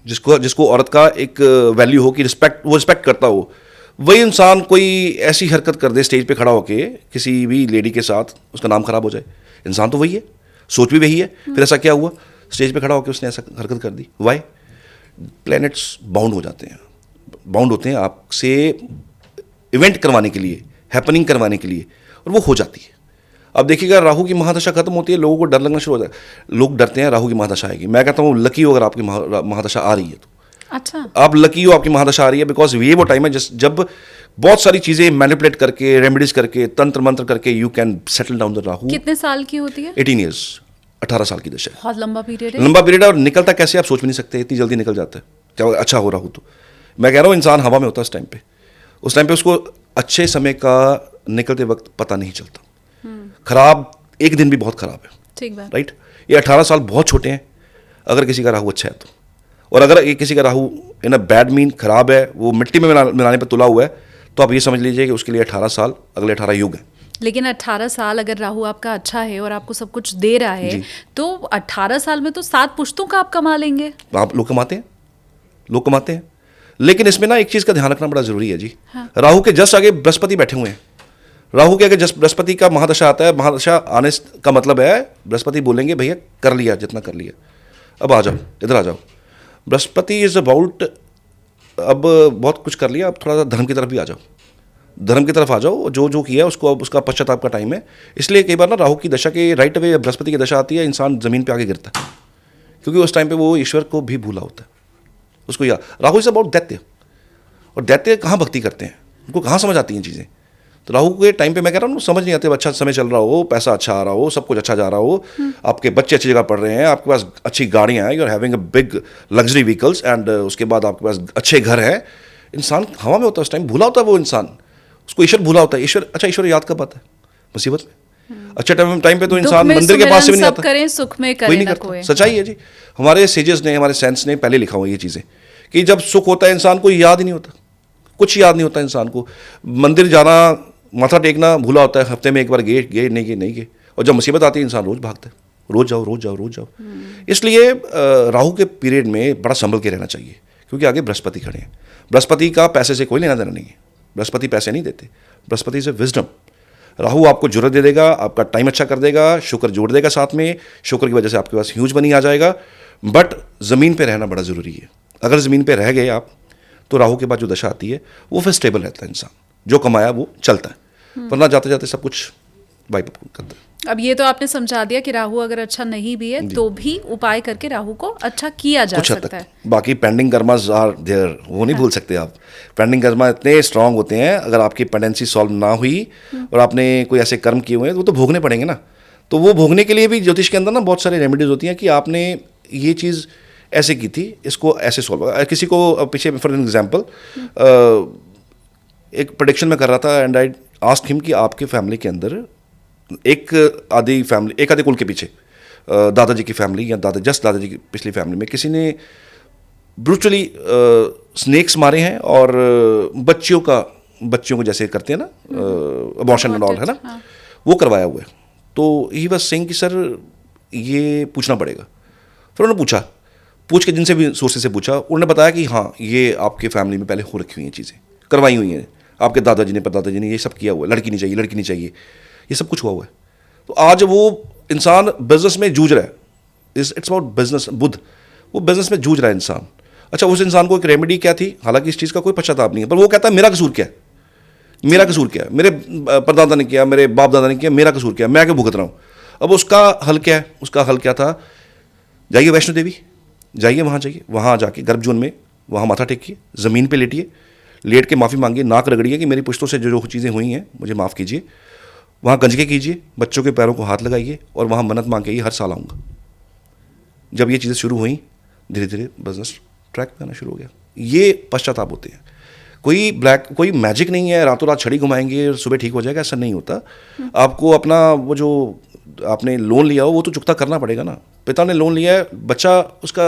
जिसको औरत का एक वैल्यू हो कि वो रिस्पेक्ट करता हो, वही इंसान कोई ऐसी हरकत कर दे स्टेज पे खड़ा होके किसी भी लेडी के साथ, उसका नाम खराब हो जाए। इंसान तो वही है, सोच भी वही है। फिर ऐसा क्या हुआ, स्टेज पे खड़ा होकर उसने ऐसा हरकत कर दी। वाई? प्लैनेट्स बाउंड हो जाते हैं, बाउंड होते हैं आपसे इवेंट करवाने के लिए, हैपनिंग करवाने के लिए, और वो हो जाती है। अब देखिएगा, राहु की महादशा खत्म होती है, लोगों को डर लगना शुरू हो जाता है। लोग डरते हैं राहु की महादशा आएगी। मैं कहता हूँ लकी हो अगर आपकी महादशा आ रही है तो। अच्छा, आप लकी हो आपकी महादशा आ रही है, बिकॉज ये वो टाइम है जब बहुत सारी चीजें मैनिपुलेट करके, रेमेडीज करके, तंत्र मंत्र करके you can settle down the Rahu. कितने साल की होती है? 18 ईयर्स, 18 साल की दशा है। बहुत लंबा पीरियड है। लंबा पीरियड है, और निकलता कैसे आप सोच भी नहीं सकते, इतनी जल्दी निकल जाता है। क्या अच्छा हो राहु तो। मैं कह रहा हूँ इंसान हवा में होता है उस टाइम पे उसको अच्छे समय का निकलते वक्त पता नहीं चलता। खराब एक दिन भी बहुत खराब है, ठीक बात। राइट। ये 18 साल बहुत छोटे हैं अगर किसी का राहु अच्छा है तो। और अगर ये किसी का राहु इन अ बैड मीन खराब है, वो मिट्टी में मिलाने पर तुला हुआ है, तो आप ये समझ लीजिए कि उसके लिए 18 साल अगले 18 युग हैं। लेकिन 18 साल अगर राहु आपका अच्छा है और आपको सब कुछ दे रहा है, तो 18 साल में तो 7 पुश्तों का आप कमा लेंगे। आप लोग कमाते हैं। लेकिन इसमें ना एक चीज का ध्यान रखना बड़ा जरूरी है जी। हाँ। राहु के जस्ट आगे बृहस्पति बैठे हुए हैं। राहु के आगे जस्ट बृहस्पति का महादशा आता है। महादशा आने का मतलब है बृहस्पति बोलेंगे भैया कर लिया जितना कर लिया, अब आ जाओ, इधर आ जाओ। बृहस्पति इज अबाउट अब बहुत कुछ कर लिया, अब थोड़ा सा धर्म की तरफ भी आ जाओ, धर्म की तरफ आ जाओ। जो किया उसको अब उसका पश्चाताप का टाइम है। इसलिए कई बार ना राहु की दशा के राइट अवे बृहस्पति की दशा आती है, इंसान जमीन पे आगे गिरता है, क्योंकि उस टाइम पे वो ईश्वर को भी भूला होता है। उसको याद, राहु इज अबाउट दैत्य, और दैत्य कहाँ भक्ति करते हैं, उनको कहाँ समझ आती हैं चीज़ें। तो राहु के टाइम पे मैं कह रहा हूँ समझ नहीं आते। अच्छा समय चल रहा हो, पैसा अच्छा आ रहा हो, सब कुछ अच्छा जा रहा हो, आपके बच्चे अच्छी जगह पढ़ रहे हैं, आपके पास अच्छी गाड़ियाँ हैं, you are having a big luxury vehicles, and उसके बाद आपके पास अच्छे घर हैं। इंसान हवा में होता है उस टाइम, भूला होता है वो इंसान, उसको ईश्वर भूला होता है। ईश्वर याद कब आता है? मुसीबत में। अच्छे टाइम पे तो इंसान मंदिर के पास से भी नहीं आता, करें सुख में कोई नहीं करता। सच्चाई है जी। हमारे सेजेस ने, हमारे सेंस ने पहले लिखा हुआ ये चीज़ें कि जब सुख होता है इंसान को याद ही नहीं होता, कुछ याद नहीं होता इंसान को। मंदिर जाना, माथा टेकना भूला होता है, हफ्ते में एक बार गए नहीं गए। और जब मुसीबत आती है इंसान रोज भागता है, रोज जाओ। इसलिए राहु के पीरियड में बड़ा संभल के रहना चाहिए, क्योंकि आगे बृहस्पति खड़े हैं। बृहस्पति का पैसे से कोई लेना देना नहीं है, बृहस्पति पैसे नहीं देते। बृहस्पति से विजडम। राहु आपको जुर्रत दे देगा, आपका टाइम अच्छा कर देगा, शुक्र जोड़ देगा साथ में, शुक्र की वजह से आपके पास ह्यूज मनी आ जाएगा। बट ज़मीन पे रहना बड़ा ज़रूरी है। अगर ज़मीन पे रह गए आप, तो राहु के बाद जो दशा आती है वो फिर स्टेबल रहता है, इंसान जो कमाया वो चलता है, वरना जाते जाते सब कुछ वाइप अप करता है। अब ये तो आपने समझा दिया कि राहु अगर अच्छा नहीं भी है तो भी उपाय करके राहु को अच्छा किया जा सकता है। बाकी पेंडिंग कर्मास आर देयर, वो नहीं भूल सकते आप। पेंडिंग कर्मा इतने स्ट्रांग होते हैं, अगर आपकी पेंडेंसी सॉल्व ना हुई और आपने कोई ऐसे कर्म किए हुए हैं, वो तो भोगने पड़ेंगे ना। तो वो भोगने के लिए भी ज्योतिष के अंदर ना बहुत सारी रेमेडीज होती हैं कि आपने ये चीज़ ऐसे की थी, इसको ऐसे सॉल्व। किसी को पीछे फॉर एग्जाम्पल एक प्रेडिक्शन में कर रहा था, एंड आई आस्क्ड हिम कि आपके फैमिली के अंदर एक आधी कुल के पीछे दादाजी की फैमिली या दादाजी की पिछली फैमिली में किसी ने ब्रूटली स्नेक्स मारे हैं, और बच्चियों को जैसे करते हैं ना अबॉर्शन एंड ऑल, है ना, वो करवाया हुआ है। तो ही वाज सेइंग कि सर ये पूछना पड़ेगा। फिर उन्होंने पूछ के जिनसे भी सोर्सेज से पूछा, उन्होंने बताया कि हाँ ये आपके फैमिली में पहले हो रखी हुई हैं, चीज़ें करवाई हुई हैं, आपके दादाजी ने परदादाजी ने ये सब किया हुआ है, लड़की नहीं चाहिए, ये सब कुछ हुआ है। तो आज वो इंसान बिजनेस में जूझ रहा है, इट्स अबाउट बिजनेस। बुध वो बिजनेस में जूझ रहा है इंसान। अच्छा, उस इंसान को एक रेमेडी क्या थी, हालांकि इस चीज़ का कोई पश्चाताप नहीं है, पर वो कहता है मेरा कसूर क्या है, मेरे परदादा ने किया, मेरे बाप दादा ने किया, मेरा कसूर क्या है, मैं आगे भुगत रहा हूँ। अब उसका हल क्या है? उसका हल क्या था? जाइए वैष्णो देवी, वहाँ जाके गर्भजून में वहाँ माथा टेकिए, ज़मीन पे लेट के माफ़ी मांगिए, नाक रगड़िए कि मेरी पुश्तों से जो चीज़ें हुई हैं मुझे माफ़ कीजिए। वहाँ गंजके कीजिए, बच्चों के पैरों को हाथ लगाइए, और वहाँ मन्नत मांग के हर साल आऊँगा। जब ये चीज़ें शुरू हुई, धीरे धीरे बिजनेस ट्रैक पे आना शुरू हो गया। ये पश्चाताप होते हैं। कोई मैजिक नहीं है, रातों रात छड़ी घुमाएंगे और सुबह ठीक हो जाएगा, ऐसा नहीं होता। आपको अपना वो जो आपने लोन लिया हो वो तो चुकता करना पड़ेगा ना। पिता ने लोन लिया है, बच्चा, उसका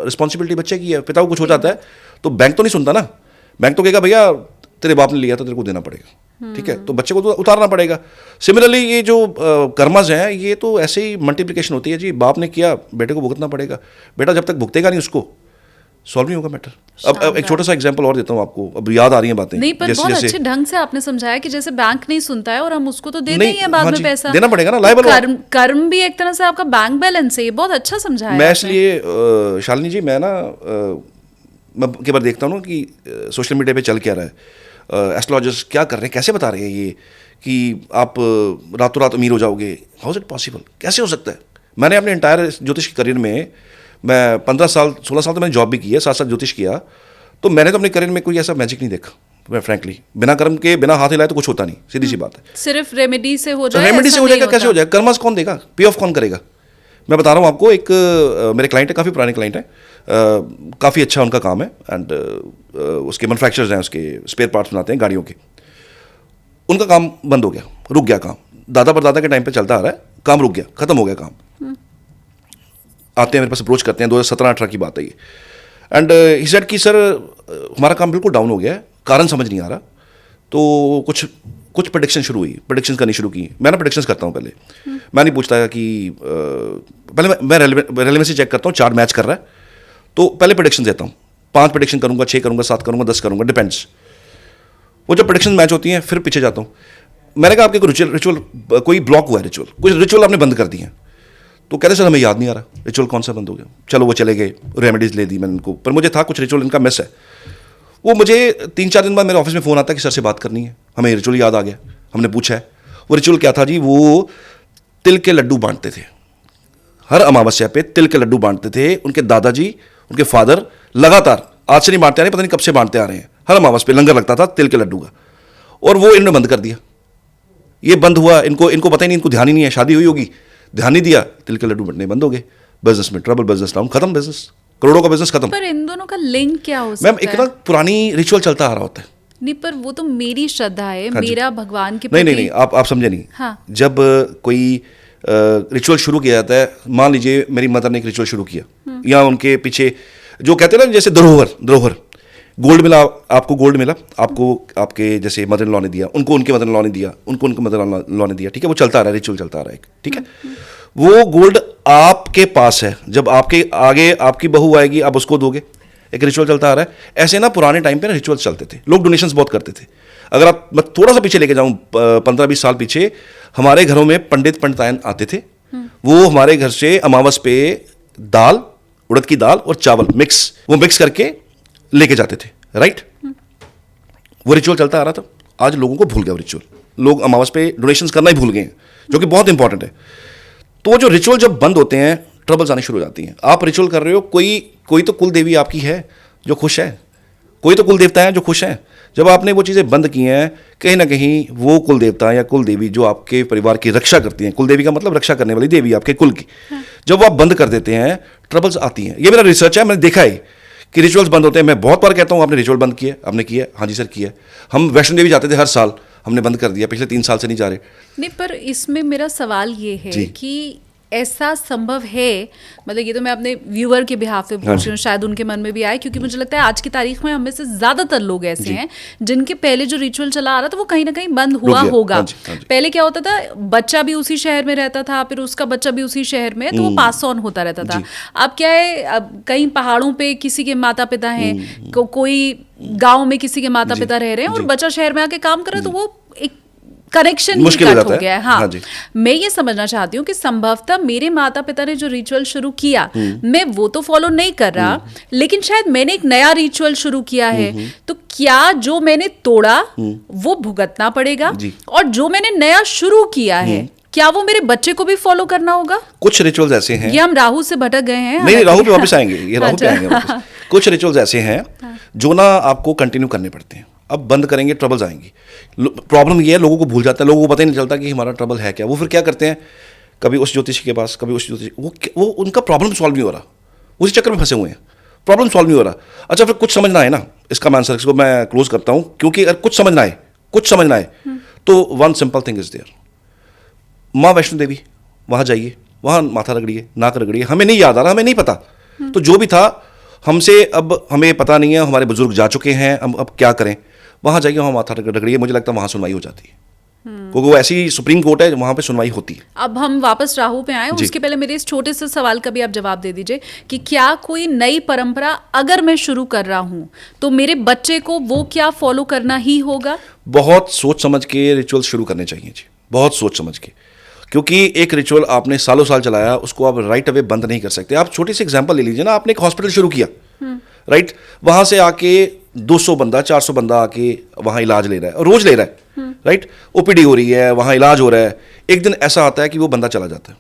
रिस्पॉन्सिबिलिटी बच्चे की है। पिता को कुछ हो जाता है तो बैंक तो नहीं सुनता ना, बैंक तो कहेगा भैया तेरे बाप ने लिया था, तेरे को देना पड़ेगा, ठीक है, तो बच्चे को तो उतारना पड़ेगा। सिमिलरली ये जो कर्मज हैं, ये तो ऐसे ही मल्टीप्लिकेशन होती है जी। बाप ने किया, बेटे को भुगतना पड़ेगा। बेटा जब तक भुगतेगा नहीं उसको सॉल्व नहीं होगा मैटर। अब एक छोटा सा एग्जांपल और देता हूँ आपको, अब याद आ रही हैं बातें। नहीं, पर बहुत अच्छे ढंग से आपने समझाया कि जैसे बैंक नहीं सुनता है और हम उसको तो देते ही हैं बाद में पैसा, देना पड़ेगा ना, लायबल। कर्म भी एक तरह से आपका बैंक बैलेंस है। ये बहुत अच्छा समझाया मैं इसलिए शालिनी जी, मैं ना मैं कई बार देखता हूँ ना कि सोशल मीडिया पे चल क्या रहा है, एस्ट्रोलॉजर्स क्या कर रहे हैं, कैसे बता रहे हैं ये कि आप रातों रात अमीर हो जाओगे। हाउ इज इट पॉसिबल, कैसे हो सकता है? मैंने अपने इंटायर ज्योतिष करियर में, मैं 15 साल 16 साल तो मैंने जॉब भी की है, साथ साथ ज्योतिष किया, तो मैंने तो अपने करियर में कोई ऐसा मैजिक नहीं देखा। मैं फ्रैंकली बिना कर्म के, बिना हाथ हिलाए तो कुछ होता नहीं, सीधी सी बात है। सिर्फ रेमेडी से हो जाए, रेमेडी से हो जाएगा, कैसे हो जाएगा? कर्मस कौन देगा, पे ऑफ कौन करेगा? मैं बता रहा हूँ आपको, एक मेरे क्लाइंट है, काफ़ी पुराने क्लाइंट हैं, काफ़ी अच्छा उनका काम है, एंड उसके मैन्युफैक्चरर्स हैं, उसके स्पेयर पार्ट्स बनाते हैं गाड़ियों के। उनका काम बंद हो गया, रुक गया काम, दादा परदादा के टाइम पे चलता आ रहा है, काम रुक गया, खत्म हो गया काम। आते हैं मेरे पास, अप्रोच करते हैं, 2017-18 की बात है ये, एंड ही सेड कि सर हमारा काम बिल्कुल डाउन हो गया है, कारण समझ नहीं आ रहा। तो कुछ प्रेडिक्शन शुरू हुई, प्रेडिक्शन करनी शुरू की। मैं ना प्रेडिक्शंस करता हूँ पहले, मैं नहीं पूछता कि पहले मैं रेलेवेंसी चेक करता हूँ, चार्ट मैच कर रहा है तो पहले प्रेडिक्शन देता हूँ। 5 प्रेडिक्शन करूँगा, 6 करूँगा, 7 करूँगा, 10 करूँगा, डिपेंड्स। वो जब प्रेडिक्शन मैच होती हैं फिर पीछे जाता हूँ। मैंने कहा आपके कोई रिचुअल कोई ब्लॉक हुआ है, कुछ रिचुअल आपने बंद कर दिए हैं। तो कहते सर हमें याद नहीं आ रहा रिचुअल कौन सा बंद हो गया। चलो वो चले गए, रेमेडीज ले दी मैंने उनको, पर मुझे था कुछ रिचुअल इनका मिस है। वो मुझे 3-4 दिन बाद मेरे ऑफिस में फ़ोन आता है कि सर से बात करनी है, हमें रिचुअल याद आ गया, हमने पूछा है। वो रिचुअल क्या था जी? वो तिल के लड्डू बांटते थे, हर अमावस्या पे तिल के लड्डू बांटते थे। उनके दादाजी, उनके फादर लगातार, आज से नहीं बांटते आ रहे, पता नहीं कब से बांटते आ रहे हैं। हर अमावस्या पे लंगर लगता था तिल के लड्डू का, और वो इन्होंने बंद कर दिया। ये बंद हुआ, इनको पता ही नहीं, इनको ध्यान ही नहीं है, शादी हुई होगी, ध्यान नहीं दिया, तिल के लड्डू बंटने बंद हो गए। बिजनेस में ट्रबल, बिजनेस डाउन, खत्म, बिजनेस करोड़ों का बिजनेस खत्म। पर इन दोनों का लिंक क्या हो सकता है? मैम एक ना पुरानी रिचुअल चलता आ रहा होता है। नहीं, पर वो तो मेरी श्रद्धा है, हाँ मेरा भगवान के प्रति। नहीं, आप समझे नहीं। हाँ। जब कोई रिचुअल शुरू किया जाता है, मान लीजिए मेरी मदर ने एक रिचुअल शुरू किया, या उनके पीछे जो कहते हैं ना, जैसे धरोहर, गोल्ड मिला, आपको गोल्ड मिला, आपको आपके जैसे मदर इन लॉ ने दिया, उनको उनके मदर इन लॉ ने दिया, उनको उनके मदर इन लॉ ने दिया, ठीक है, वो चलता आ रहा है, रिचुअल चलता आ रहा है, ठीक है। वो गोल्ड आपके पास है, जब आपके आगे आपकी बहू आएगी आप उसको दोगे, एक रिचुअल चलता आ रहा है। ऐसे ना पुराने टाइम पे ना रिचुअल्स चलते थे, लोग डोनेशंस बहुत करते थे। अगर आप, मैं थोड़ा सा पीछे लेके जाऊं, 15-20 साल पीछे, हमारे घरों में पंडित पंडितायन आते थे, वो हमारे घर से अमावस पे दाल, उड़द की दाल और चावल वो मिक्स करके लेके जाते थे, राइट। वो रिचुअल चलता आ रहा था, आज लोगों को भूल गया वो रिचुअल, लोग अमावस पे डोनेशंस करना ही भूल गए हैं, जो कि बहुत इंपॉर्टेंट है। तो वो जो रिचुअल जब बंद होते हैं, ट्रबल्स आनी शुरू हो जाती हैं। आप रिचुअल कर रहे हो, कोई तो कुल देवी आपकी है जो खुश है, कोई तो कुल देवता है जो खुश है। जब आपने वो चीज़ें बंद की हैं, कहीं ना कहीं वो कुल देवता या कुल देवी जो आपके परिवार की रक्षा करती हैं, कुल देवी का मतलब रक्षा करने वाली देवी आपके कुल की, जब वो आप बंद कर देते हैं, ट्रबल्स आती हैं। ये मेरा रिसर्च है, मैंने देखा है कि रिचुअल्स बंद होते हैं। मैं बहुत बार कहता हूँ आपने रिचुअल बंद किया, आपने किया? हाँ जी सर किया। हम वैष्णो देवी जाते थे हर साल, हमने बंद कर दिया, पिछले 3 साल से नहीं जा रहे। नहीं, पर इसमें मेरा सवाल ये है कि ऐसा संभव है, मतलब ये तो मैं अपने व्यूअर के बिहाफ पे पूछ रही हूँ, शायद उनके मन में भी आए, क्योंकि मुझे लगता है आज की तारीख में हमें से ज्यादातर लोग ऐसे हैं जिनके पहले जो रिचुअल चला आ रहा था वो कहीं ना कहीं बंद हुआ होगा। पहले क्या होता था, बच्चा भी उसी शहर में रहता था, फिर उसका बच्चा भी उसी शहर में, तो वो पास ऑन होता रहता था। अब क्या है, अब कहीं पहाड़ों पे किसी के माता पिता हैं, कोई गाँव में किसी के माता पिता रह रहे हैं, और बच्चा शहर में आके काम कर रहा है, तो वो एक कनेक्शन मुश्किल हो गया है। हाँ, मैं ये समझना चाहती हूँ कि संभवतः मेरे माता पिता ने जो रिचुअल शुरू किया, मैं वो तो फॉलो नहीं कर रहा, लेकिन शायद मैंने एक नया रिचुअल शुरू किया है, तो क्या जो मैंने तोड़ा वो भुगतना पड़ेगा, और जो मैंने नया शुरू किया है क्या वो मेरे बच्चे को भी फॉलो करना होगा? कुछ रिचुअल्स ऐसे हैं, ये हम राहु से भटक गए हैं। नहीं, राहु पे वापस आएंगे, ये राहु पे आएंगे वापस। कुछ रिचुअल्स ऐसे हैं जो ना आपको कंटिन्यू करने पड़ते हैं। अब बंद करेंगे, ट्रबल्स आएंगी। प्रॉब्लम ये है, लोगों को भूल जाता है, लोगों को पता ही नहीं चलता कि हमारा ट्रबल है क्या। वो फिर क्या करते हैं, कभी उस ज्योतिषी के पास, कभी उस ज्योतिषी, वो उनका प्रॉब्लम सॉल्व नहीं हो रहा, उसी चक्कर में फंसे हुए हैं। प्रॉब्लम सॉल्व नहीं हो रहा। अच्छा, फिर कुछ समझना है ना, इसका मैं आंसर इसको मैं क्लोज करता हूं, क्योंकि अगर कुछ समझना है तो one simple thing is there. Maa Vaishno देवी, वहां जाइए, वहां माथा रगड़िए, नाक रगड़िए। हमें नहीं याद आ रहा, हमें नहीं पता, तो जो भी था हमसे, अब हमें पता नहीं है, हमारे बुजुर्ग जा चुके हैं, हम अब क्या करें। वहां जाइए, वहां माथा रगड़िए, मुझे लगता है वहां सुनवाई हो जाती है, क्योंकि वो ऐसी सुप्रीम कोर्ट है, वहां पे सुनवाई होती है। अब हम वापस राहु पे आए, उसके पहले मेरे इस छोटे से सवाल का भी आप जवाब दे दीजिए कि क्या कोई नई परंपरा अगर मैं शुरू कर रहा हूं तो मेरे बच्चे को वो क्या फॉलो करना ही होगा? बहुत सोच समझ के रिचुअल शुरू करने चाहिए जी, बहुत सोच समझ के, क्योंकि एक रिचुअल आपने सालों साल चलाया, उसको आप राइट अवे बंद नहीं कर सकते। आप छोटी सी एग्जांपल ले लीजिए ना, आपने एक हॉस्पिटल शुरू किया, राइट, वहां से आके 200 बंदा 400 बंदा आके वहां इलाज ले रहा है, रोज ले रहा है, राइट, ओपीडी हो रही है, वहां इलाज हो रहा है। एक दिन ऐसा आता है कि वो बंदा चला जाता है,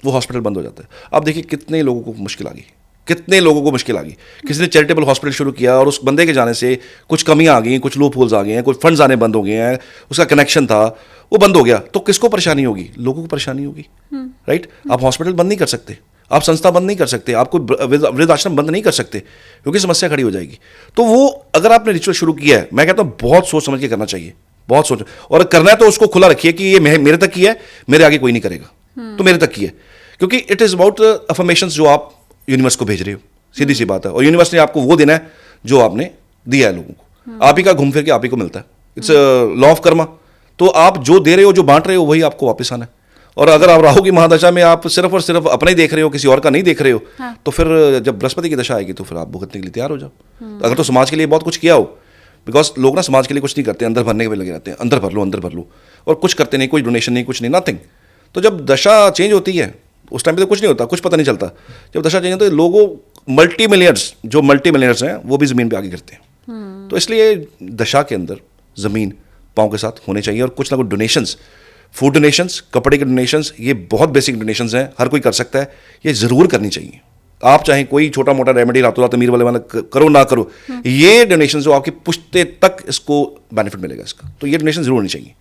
वो हॉस्पिटल बंद हो जाता है। अब देखिए कितने लोगों को मुश्किल आ गई, कितने लोगों को मुश्किल आ गई। किसी ने चैरिटेबल हॉस्पिटल शुरू किया और उस बंदे के जाने से कुछ कमियां आ गई, कुछ लूप होल्स आ गए हैं, कुछ फंड्स आने बंद हो गए हैं, उसका कनेक्शन था वो बंद हो गया, तो किसको परेशानी होगी? लोगों को परेशानी होगी, राइट। आप हॉस्पिटल बंद नहीं कर सकते, आप संस्था बंद नहीं कर सकते, आपको वृद्ध आश्रम बंद नहीं कर सकते, क्योंकि समस्या खड़ी हो जाएगी। तो वो अगर आपने रिचुअल शुरू किया है, मैं कहता हूँ बहुत सोच समझ के करना चाहिए, बहुत सोच, और करना है तो उसको खुला रखिए कि ये मेरे तक की है, मेरे आगे कोई नहीं करेगा, तो मेरे तक की है, क्योंकि इट इज अबाउट अफर्मेशंस जो आप यूनिवर्स को भेज रहे हो, सीधी सी बात है। और यूनिवर्स ने आपको वो देना है जो आपने दिया है लोगों को, आप ही का घूम फिर के आप ही को मिलता है, इट्स लॉ ऑफ कर्मा। तो आप जो दे रहे हो, जो बांट रहे हो, वही आपको वापस आना है। और अगर आप राहु की महादशा में आप सिर्फ और सिर्फ अपना ही देख रहे हो, किसी और का नहीं देख रहे हो, तो फिर जब बृहस्पति की दशा आएगी तो फिर आप भुगतने के लिए तैयार हो जाओ। अगर तो समाज के लिए बहुत कुछ किया हो, बिकॉज लोग ना समाज के लिए कुछ नहीं करते, अंदर भरने के लिए लगे रहते हैं, अंदर भर लो, और कुछ करते नहीं, कोई डोनेशन नहीं, कुछ नहीं, नथिंग। तो जब दशा चेंज होती है उस टाइम पे तो कुछ नहीं होता, कुछ पता नहीं चलता। जब दशा चेंज होती है, लोगों मल्टी मिलियनर्स हैं, वो भी ज़मीन पे आगे गिरते हैं। तो इसलिए दशा के अंदर ज़मीन पाँव के साथ होने चाहिए, और कुछ ना कुछ डोनेशंस, फूड डोनेशंस, कपड़े के डोनेशंस, ये बहुत बेसिक डोनेशंस हैं, हर कोई कर सकता है, ये ज़रूर करनी चाहिए। आप चाहे कोई छोटा मोटा रेमेडी रातों रात अमीर वाले करो ना करो, ये डोनेशन जो आपकी पुश्ते तक इसको बेनिफिट मिलेगा इसका, तो ये डोनेशन जरूर होनी चाहिए।